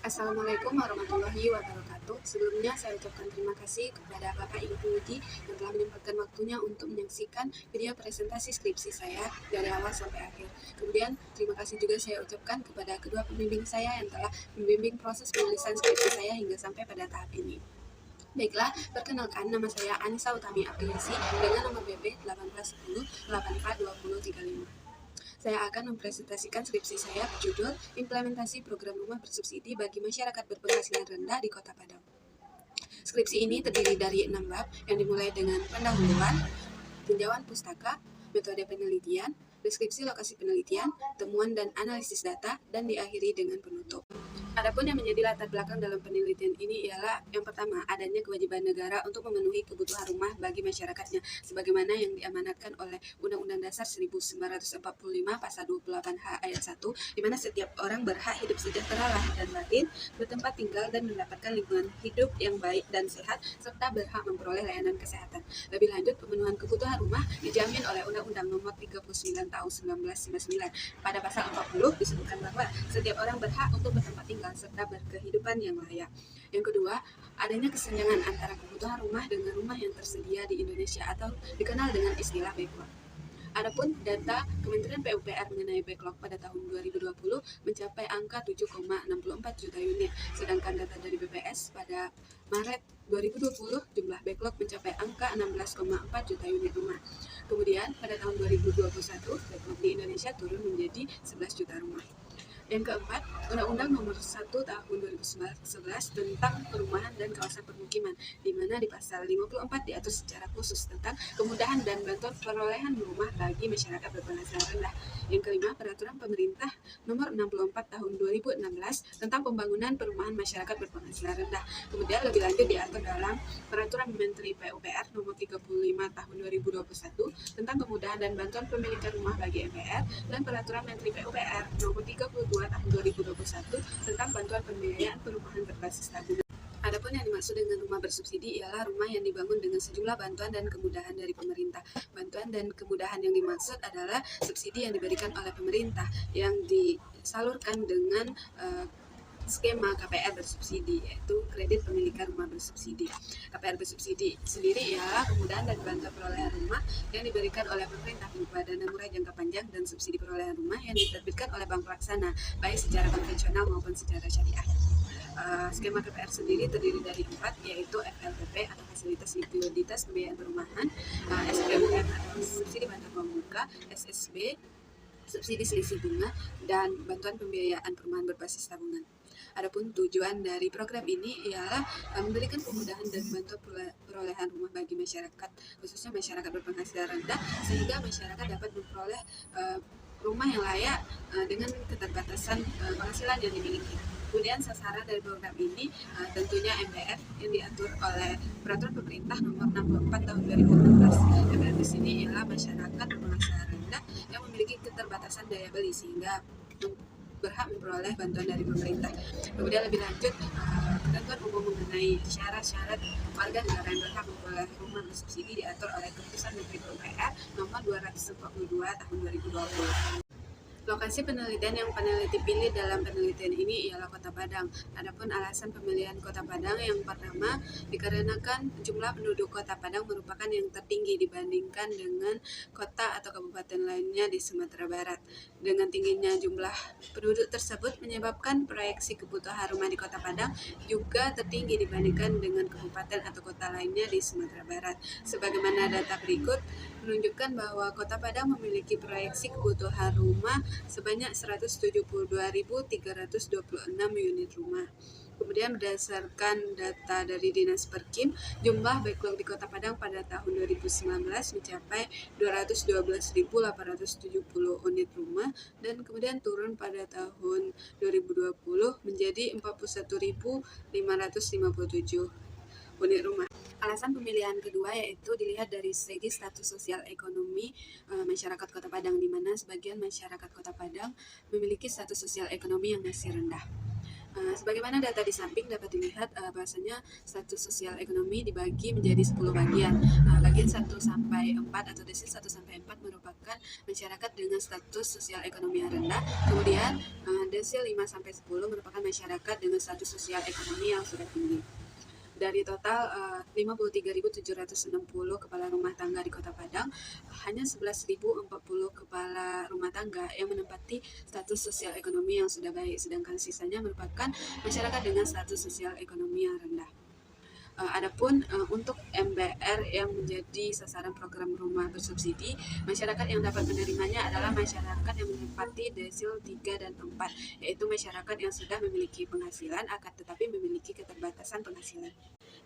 Assalamualaikum warahmatullahi wabarakatuh. Sebelumnya saya ucapkan terima kasih kepada Bapak Ibu Peneliti yang telah menyempatkan waktunya untuk menyaksikan video presentasi skripsi saya dari awal sampai akhir. Kemudian terima kasih juga saya ucapkan kepada kedua pembimbing saya yang telah membimbing proses penulisan skripsi saya hingga sampai pada tahap ini. Baiklah, perkenalkan nama saya Anissa Utami Apriyasi dengan nomor BB 1810 842035. Saya akan mempresentasikan skripsi saya berjudul Implementasi Program Rumah Bersubsidi bagi Masyarakat Berpenghasilan Rendah di Kota Padang. Skripsi ini terdiri dari 6 bab yang dimulai dengan pendahuluan, tinjauan pustaka, metode penelitian, deskripsi lokasi penelitian, temuan dan analisis data, dan diakhiri dengan penutup. Adapun yang menjadi latar belakang dalam penelitian ini ialah yang pertama, adanya kewajiban negara untuk memenuhi kebutuhan rumah bagi masyarakatnya sebagaimana yang diamanatkan oleh Undang-Undang Dasar 1945 Pasal 28H ayat 1, di mana setiap orang berhak hidup sejahtera lahir dan batin, bertempat tinggal dan mendapatkan lingkungan hidup yang baik dan sehat, serta berhak memperoleh layanan kesehatan. Lebih lanjut, pemenuhan kebutuhan rumah dijamin oleh Undang-Undang Nomor 39 Tahun 1999. Pada pasal 40 disebutkan bahwa setiap orang berhak untuk bertempat tinggal serta berkehidupan yang layak. Yang kedua, adanya kesenjangan antara kebutuhan rumah dengan rumah yang tersedia di Indonesia atau dikenal dengan istilah backlog. Adapun data Kementerian PUPR mengenai backlog pada tahun 2020 mencapai angka 7,64 juta unit, sedangkan data dari BPS pada Maret 2020 jumlah backlog mencapai angka 16,4 juta unit rumah. Kemudian pada tahun 2021 backlog di Indonesia turun menjadi 11 juta rumah. Yang keempat, Undang-Undang Nomor 1 Tahun 2011 tentang Perumahan dan Kawasan Permukiman, di mana di pasal 54 diatur secara khusus tentang kemudahan dan bantuan perolehan rumah bagi masyarakat berpenghasilan rendah. Yang kelima, Peraturan Pemerintah Nomor 64 Tahun 2016 tentang Pembangunan Perumahan Masyarakat Berpenghasilan Rendah. Kemudian lebih lanjut diatur dalam Peraturan Menteri PUPR Nomor 35 Tahun 2021 tentang kemudahan dan bantuan pemilikan rumah bagi MPR dan Peraturan Menteri PUPR Nomor 32 Tahun 2021 tentang bantuan pembiayaan perumahan berbasis tabungan. Adapun yang dimaksud dengan rumah bersubsidi ialah rumah yang dibangun dengan sejumlah bantuan dan kemudahan dari pemerintah. Bantuan dan kemudahan yang dimaksud adalah subsidi yang diberikan oleh pemerintah yang disalurkan dengan skema KPR bersubsidi, yaitu kredit pemilikan rumah bersubsidi. KPR bersubsidi sendiri ialah kemudahan dan bantuan perolehan rumah yang diberikan oleh pemerintah berupa dana murah jangka panjang dan subsidi perolehan rumah yang diterbitkan oleh bank pelaksana, baik secara konvensional maupun secara syariah. Skema KPR sendiri terdiri dari 4, yaitu FLPP atau Fasilitas Likuiditas Pembiayaan Perumahan, SPUM atau Subsidi Bantuan Pembuka, SSB, subsidi selisih bunga, dan bantuan pembiayaan perumahan berbasis tabungan. Adapun tujuan dari program ini ialah memberikan kemudahan dan bantuan perolehan rumah bagi masyarakat, khususnya masyarakat berpenghasilan rendah, sehingga masyarakat dapat memperoleh rumah yang layak dengan keterbatasan penghasilan yang dimiliki. Kemudian sasaran dari program ini tentunya MPR yang diatur oleh Peraturan Pemerintah Nomor 64 Tahun 2016. MPR di sini ialah masyarakat berpenghasilan rendah yang memiliki keterbatasan daya beli sehingga berhak memperoleh bantuan dari pemerintah. Kemudian lebih lanjut, ketentuan umum mengenai syarat-syarat warga negara yang berhak memperoleh rumah bersubsidi diatur oleh Keputusan Menteri PUPR Nomor 242 Tahun 2020. Lokasi penelitian yang peneliti pilih dalam penelitian ini ialah Kota Padang. Adapun alasan pemilihan Kota Padang yang pertama, dikarenakan jumlah penduduk Kota Padang merupakan yang tertinggi dibandingkan dengan kota atau kabupaten lainnya di Sumatera Barat. Dengan tingginya jumlah penduduk tersebut menyebabkan proyeksi kebutuhan rumah di Kota Padang juga tertinggi dibandingkan dengan kabupaten atau kota lainnya di Sumatera Barat. Sebagaimana data berikut menunjukkan bahwa Kota Padang memiliki proyeksi kebutuhan rumah sebanyak 172.326 unit rumah. Kemudian berdasarkan data dari Dinas Perkim, jumlah backlog di Kota Padang pada tahun 2019 mencapai 212.870 unit rumah dan kemudian turun pada tahun 2020 menjadi 41.557 unit rumah. Alasan pemilihan kedua yaitu dilihat dari segi status sosial ekonomi masyarakat Kota Padang, di mana sebagian masyarakat Kota Padang memiliki status sosial ekonomi yang masih rendah. Sebagaimana data di samping dapat dilihat bahwasanya status sosial ekonomi dibagi menjadi 10 bagian. Bagian 1 sampai 4 atau desil 1 sampai 4 merupakan masyarakat dengan status sosial ekonomi yang rendah. Kemudian desil 5 sampai 10 merupakan masyarakat dengan status sosial ekonomi yang sudah tinggi. Dari total 53.760 kepala rumah tangga di Kota Padang, hanya 11.040 kepala rumah tangga yang menempati status sosial ekonomi yang sudah baik, sedangkan sisanya merupakan masyarakat dengan status sosial ekonomi yang rendah. Adapun untuk MBR yang menjadi sasaran program rumah bersubsidi, masyarakat yang dapat menerimanya adalah masyarakat yang menempati desil 3 dan 4, yaitu masyarakat yang sudah memiliki penghasilan akan tetapi memiliki keterbatasan penghasilan.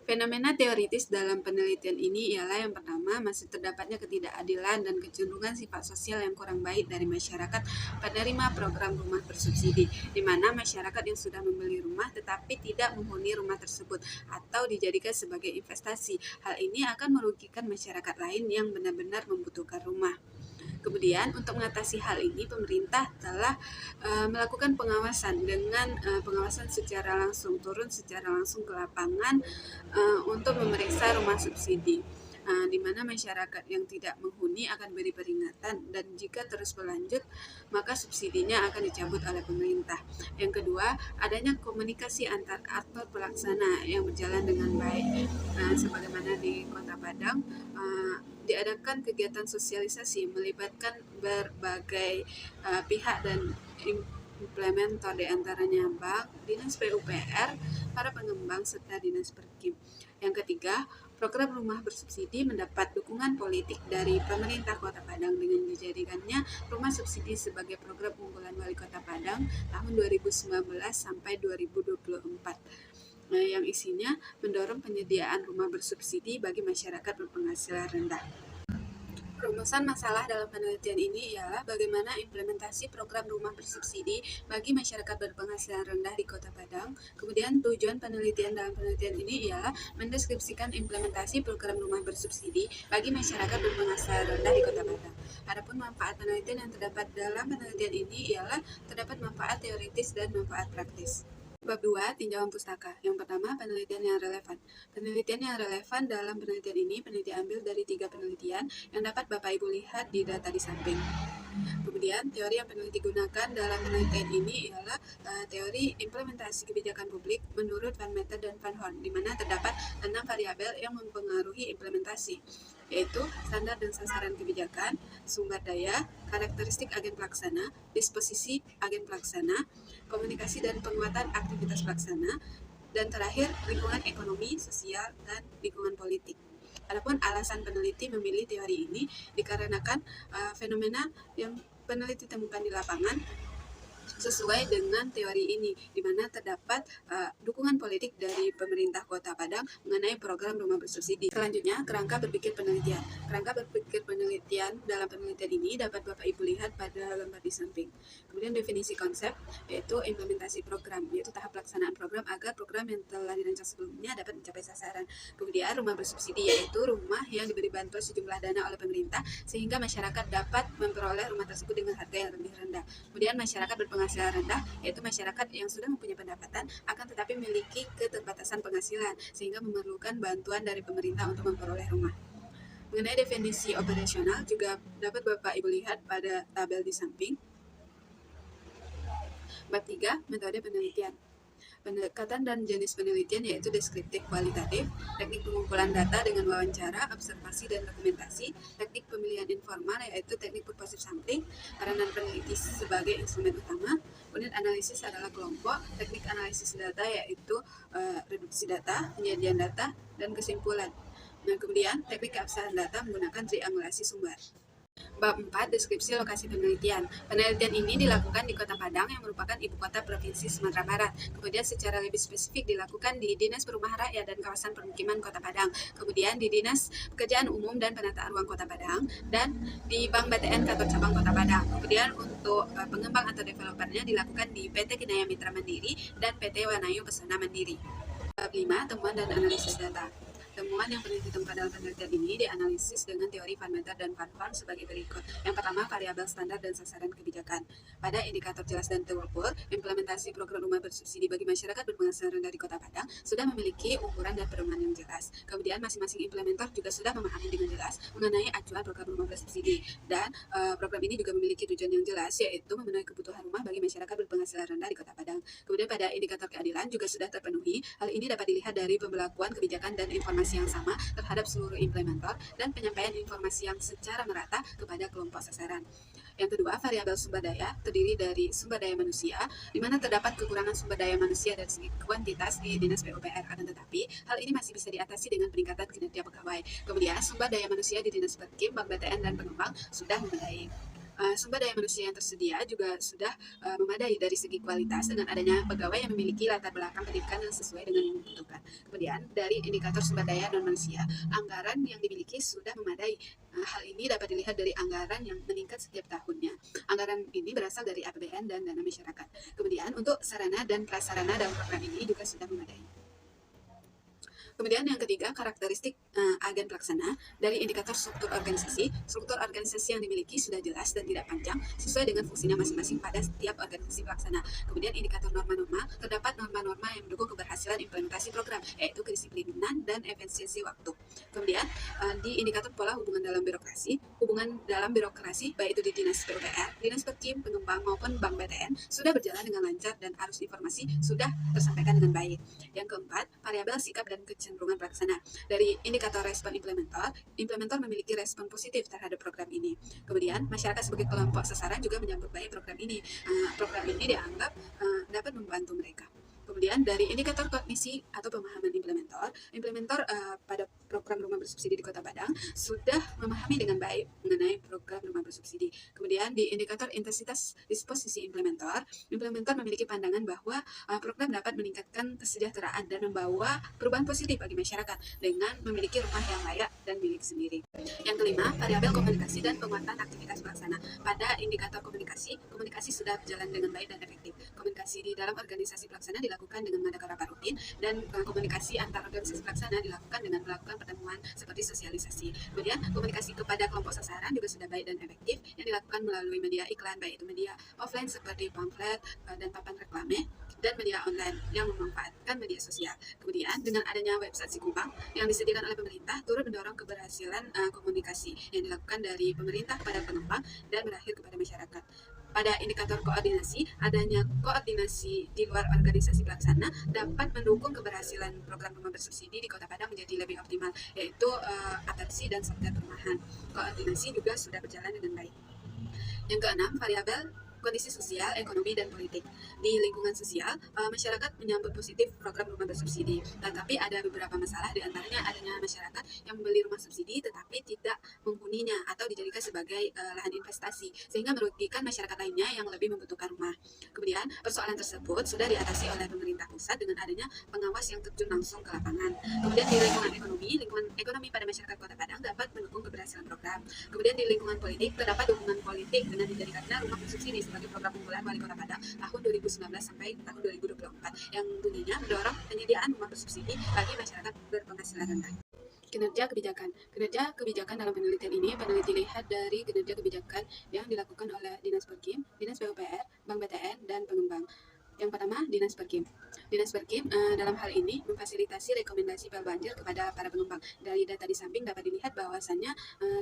Fenomena teoritis dalam penelitian ini ialah yang pertama, masih terdapatnya ketidakadilan dan kecenderungan sifat sosial yang kurang baik dari masyarakat penerima program rumah bersubsidi, di mana masyarakat yang sudah membeli rumah tetapi tidak menghuni rumah tersebut atau dijadikan sebagai investasi. Hal ini akan merugikan masyarakat lain yang benar-benar membutuhkan rumah. Kemudian untuk mengatasi hal ini, pemerintah telah melakukan pengawasan dengan pengawasan secara langsung, turun secara langsung ke lapangan untuk memeriksa rumah subsidi, di mana masyarakat yang tidak menghuni akan beri peringatan dan jika terus berlanjut maka subsidinya akan dicabut oleh pemerintah. Yang kedua, adanya komunikasi antar aktor pelaksana yang berjalan dengan baik. Sebagaimana di Kota Padang diadakan kegiatan sosialisasi melibatkan berbagai pihak dan implementer, diantaranya bank, dinas PUPR, para pengembang, serta dinas Perkim. Yang ketiga, program rumah bersubsidi mendapat dukungan politik dari pemerintah Kota Padang dengan dijadikannya rumah subsidi sebagai program unggulan Wali Kota Padang tahun 2019 sampai 2024. Yang isinya mendorong penyediaan rumah bersubsidi bagi masyarakat berpenghasilan rendah. Rumusan masalah dalam penelitian ini ialah bagaimana implementasi program rumah bersubsidi bagi masyarakat berpenghasilan rendah di Kota Padang. Kemudian tujuan penelitian dalam penelitian ini ialah mendeskripsikan implementasi program rumah bersubsidi bagi masyarakat berpenghasilan rendah di Kota Padang. Adapun manfaat penelitian yang terdapat dalam penelitian ini ialah terdapat manfaat teoritis dan manfaat praktis. Bab 2, tinjauan pustaka. Yang pertama, penelitian yang relevan. Penelitian yang relevan dalam penelitian ini diambil dari 3 penelitian yang dapat Bapak Ibu lihat di data di samping. Kemudian, teori yang peneliti gunakan dalam penelitian ini ialah teori implementasi kebijakan publik menurut Van Meter dan Van Horn, di mana terdapat 6 variabel yang mempengaruhi implementasi, yaitu standar dan sasaran kebijakan, sumber daya, karakteristik agen pelaksana, disposisi agen pelaksana, komunikasi dan penguatan aktivitas pelaksana, dan terakhir lingkungan ekonomi, sosial, dan lingkungan politik. Adapun alasan peneliti memilih teori ini dikarenakan fenomena yang peneliti temukan di lapangan sesuai dengan teori ini, di mana terdapat dukungan politik dari pemerintah Kota Padang mengenai program rumah bersubsidi. Selanjutnya, kerangka berpikir penelitian. Kerangka berpikir penelitian dalam penelitian ini dapat Bapak Ibu lihat pada gambar di samping. Kemudian definisi konsep, yaitu implementasi program, yaitu tahap pelaksanaan program agar program yang telah dirancang sebelumnya dapat mencapai sasaran. Kemudian rumah bersubsidi, yaitu rumah yang diberi bantuan sejumlah dana oleh pemerintah sehingga masyarakat dapat memperoleh rumah tersebut dengan harga yang lebih rendah. Kemudian masyarakat berpenghasilan rendah, yaitu masyarakat yang sudah mempunyai pendapatan akan tetapi memiliki keterbatasan penghasilan sehingga memerlukan bantuan dari pemerintah untuk memperoleh rumah. Mengenai definisi operasional juga dapat Bapak Ibu lihat pada tabel di samping. Bab 3, metode penelitian. Pendekatan dan jenis penelitian yaitu deskriptif kualitatif, teknik pengumpulan data dengan wawancara, observasi, dan dokumentasi, teknik pemilihan informal yaitu teknik purposive sampling, peranan peneliti sebagai instrumen utama, kemudian analisis adalah kelompok, teknik analisis data yaitu reduksi data, penyajian data, dan kesimpulan. Nah, kemudian teknik keabsahan data menggunakan triangulasi sumber. Bab 4, deskripsi lokasi penelitian. Penelitian ini dilakukan di Kota Padang yang merupakan ibu kota Provinsi Sumatera Barat. Kemudian secara lebih spesifik dilakukan di Dinas Perumahan Rakyat dan Kawasan Permukiman Kota Padang. Kemudian di Dinas Pekerjaan Umum dan Penataan Ruang Kota Padang dan di Bank BTN Kantor Cabang Kota Padang. Kemudian untuk pengembang atau developernya dilakukan di PT Kinaya Mitra Mandiri dan PT Wanayu Pesona Mandiri. Bab 5, temuan dan analisis data. Temuan yang pernah ditemukan dalam penelitian ini dianalisis dengan teori Van Meter dan Van Horn sebagai berikut. Yang pertama, variabel standar dan sasaran kebijakan. Pada indikator jelas dan terukur, implementasi program rumah bersubsidi bagi masyarakat berpenghasilan rendah di Kota Padang sudah memiliki ukuran dan pedoman yang jelas. Kemudian masing-masing implementer juga sudah memahami dengan jelas mengenai acuan program rumah bersubsidi. Dan program ini juga memiliki tujuan yang jelas, yaitu memenuhi kebutuhan rumah bagi masyarakat berpenghasilan rendah di Kota Padang. Kemudian pada indikator keadilan juga sudah terpenuhi. Hal ini dapat dilihat dari pembelakuan kebijakan dan informasi yang sama terhadap seluruh implementer dan penyampaian informasi yang secara merata kepada kelompok sasaran. Yang kedua, variabel sumber daya terdiri dari sumber daya manusia, di mana terdapat kekurangan sumber daya manusia dari segi kuantitas di Dinas PUPR, akan tetapi hal ini masih bisa diatasi dengan peningkatan kinerja pegawai. Kemudian, sumber daya manusia di Dinas Perkim, Bank BTN, dan Pengembang sudah memadai. Sumber daya manusia yang tersedia juga sudah memadai dari segi kualitas dengan adanya pegawai yang memiliki latar belakang pendidikan yang sesuai dengan yang dibutuhkan. Kemudian dari indikator sumber daya non manusia, anggaran yang dimiliki sudah memadai. Hal ini dapat dilihat dari anggaran yang meningkat setiap tahunnya. Anggaran ini berasal dari APBN dan dana masyarakat. Kemudian untuk sarana dan prasarana dalam program ini juga sudah memadai. Kemudian yang ketiga, karakteristik agen pelaksana dari indikator struktur organisasi. Struktur organisasi yang dimiliki sudah jelas dan tidak panjang sesuai dengan fungsinya masing-masing pada setiap organisasi pelaksana. Kemudian indikator norma-norma, terdapat norma-norma yang mendukung keberhasilan implementasi program, yaitu kedisiplinan dan efisiensi waktu. Kemudian di indikator pola hubungan dalam birokrasi, baik itu di Dinas PUPR, Dinas Perkim, Pengembang maupun Bank BTN sudah berjalan dengan lancar dan arus informasi sudah tersampaikan dengan baik. Yang keempat, variabel sikap dan kecenderungan pelaksana. Dari indikator respon implementer memiliki respon positif terhadap program ini. Kemudian, masyarakat sebagai kelompok sasaran juga menyambut baik program ini. Program ini dianggap dapat membantu mereka. Kemudian dari indikator kognisi atau pemahaman implementer pada program rumah bersubsidi di Kota Padang sudah memahami dengan baik mengenai program rumah bersubsidi. Kemudian di indikator intensitas disposisi implementer memiliki pandangan bahwa program dapat meningkatkan kesejahteraan dan membawa perubahan positif bagi masyarakat dengan memiliki rumah yang layak dan milik sendiri. Yang kelima, variabel komunikasi dan penguatan aktivitas pelaksana. Pada indikator komunikasi sudah berjalan dengan baik dan efektif. Komunikasi di dalam organisasi pelaksana dilakukan dengan mengadakan rapat rutin dan komunikasi antar organisasi pelaksana dilakukan dengan melakukan pertemuan seperti sosialisasi. Kemudian komunikasi kepada kelompok sasaran juga sudah baik dan efektif yang dilakukan melalui media iklan, baik itu media offline seperti pamflet dan papan reklame, dan media online yang memanfaatkan media sosial. Kemudian dengan adanya website Sikumbang yang disediakan oleh pemerintah turut mendorong keberhasilan komunikasi yang dilakukan dari pemerintah kepada pengembang dan berakhir kepada masyarakat. Pada indikator koordinasi, adanya koordinasi di luar organisasi pelaksana dapat mendukung keberhasilan program rumah bersubsidi di Kota Padang menjadi lebih optimal, yaitu atensi dan satgas perumahan. Koordinasi juga sudah berjalan dengan baik. Yang keenam, variabel kondisi sosial, ekonomi, dan politik. Di lingkungan sosial, masyarakat menyambut positif program rumah bersubsidi. Tetapi ada beberapa masalah, diantaranya adanya masyarakat yang membeli rumah subsidi tetapi tidak menghuninya atau dijadikan sebagai lahan investasi, sehingga merugikan masyarakat lainnya yang lebih membutuhkan rumah. Kemudian, persoalan tersebut sudah diatasi oleh pemerintah pusat dengan adanya pengawas yang terjun langsung ke lapangan. Kemudian di lingkungan ekonomi pada masyarakat Kota Padang dapat mendukung keberhasilan program. Kemudian di lingkungan politik, terdapat dukungan politik dengan dijadikannya rumah bersubsidi sebagai program unggulan Wali Kota Padang tahun 2019 sampai tahun 2024 yang bunyinya mendorong penyediaan rumah bersubsidi bagi masyarakat berpenghasilan rendah. Kinerja kebijakan dalam penelitian ini, peneliti lihat dari kinerja kebijakan yang dilakukan oleh Dinas Perkim, Dinas PUPR, Bank BTN, dan Pengembang. Yang pertama, Dinas Perkim. Dinas Perkim dalam hal ini memfasilitasi rekomendasi pel banjir kepada para pengembang. Dari data di samping dapat dilihat bahwasannya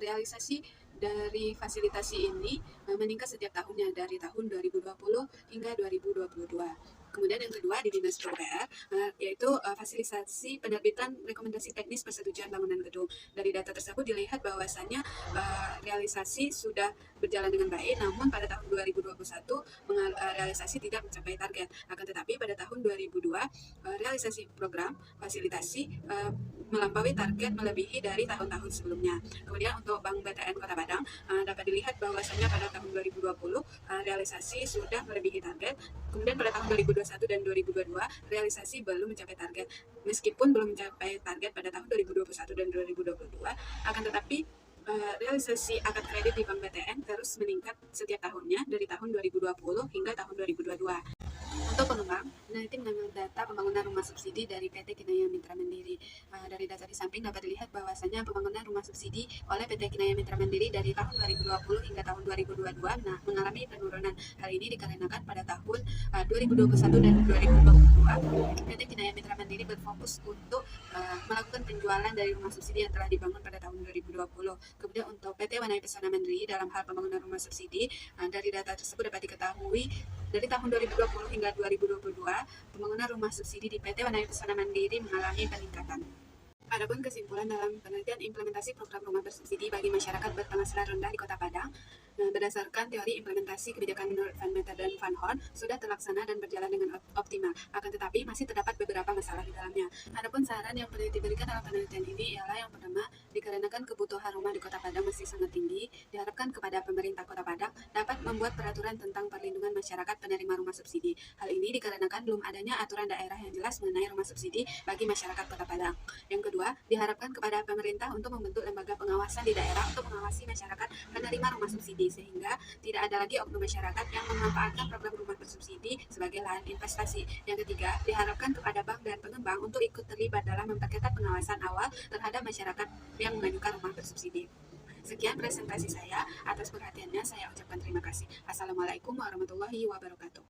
realisasi dari fasilitasi ini meningkat setiap tahunnya dari tahun 2020 hingga 2022. Kemudian yang kedua di Dinas PUPR yaitu fasilitasi penerbitan rekomendasi teknis persetujuan bangunan gedung. Dari data tersebut dilihat bahwasannya realisasi sudah berjalan dengan baik, namun pada tahun 2021 realisasi tidak mencapai target. Akan tetapi pada tahun 2002 realisasi program fasilitasi melampaui target melebihi dari tahun-tahun sebelumnya. Kemudian untuk Bank BTN Kota Padang dapat dilihat bahwasannya pada tahun 2020 realisasi sudah melebihi target. Kemudian pada tahun 2021 dan 2022 realisasi belum mencapai target. Meskipun belum mencapai target pada tahun 2021 dan 2022, akan tetapi realisasi akad kredit di Bank BTN terus meningkat setiap tahunnya dari tahun 2020 hingga tahun 2022. Untuk pengembang, peneliti mengambil data pembangunan rumah subsidi dari PT Kinaya Mitra Mandiri. Dari data di samping dapat dilihat bahwasanya pembangunan rumah subsidi oleh PT Kinaya Mitra Mandiri dari tahun 2020 hingga tahun 2022 mengalami penurunan. Hal ini dikarenakan pada tahun 2021 dan 2022 PT Kinaya Mitra Mandiri berfokus untuk melakukan penjualan dari rumah subsidi yang telah dibangun pada tahun 2020. Kemudian untuk PT Wanai Pesona Mandiri dalam hal pembangunan rumah subsidi, dari data tersebut dapat diketahui dari tahun 2020 hingga 2022, pembangunan rumah subsidi di PT Wanai Pesona Mandiri mengalami peningkatan. Adapun kesimpulan dalam penelitian implementasi program rumah bersubsidi bagi masyarakat berpenghasilan rendah di Kota Padang, berdasarkan teori implementasi kebijakan menurut Van Meter dan Van Horn sudah terlaksana dan berjalan dengan optimal. Akan tetapi masih terdapat beberapa masalah di dalamnya. Adapun saran yang peneliti berikan dalam penelitian ini ialah yang pertama, dikarenakan kebutuhan rumah di Kota Padang masih sangat tinggi, diharapkan kepada pemerintah Kota Padang dapat membuat peraturan tentang perlindungan masyarakat penerima rumah subsidi. Hal ini dikarenakan belum adanya aturan daerah yang jelas mengenai rumah subsidi bagi masyarakat Kota Padang. Yang kedua, diharapkan kepada pemerintah untuk membentuk lembaga pengawasan di daerah untuk mengawasi masyarakat penerima rumah subsidi sehingga tidak ada lagi oknum masyarakat yang memanfaatkan program rumah bersubsidi sebagai lahan investasi. Yang ketiga, diharapkan kepada bank dan pengembang untuk ikut terlibat dalam memperketat pengawasan awal terhadap masyarakat yang mengajukan rumah bersubsidi. Sekian presentasi saya. Atas perhatiannya saya ucapkan terima kasih. Assalamualaikum warahmatullahi wabarakatuh.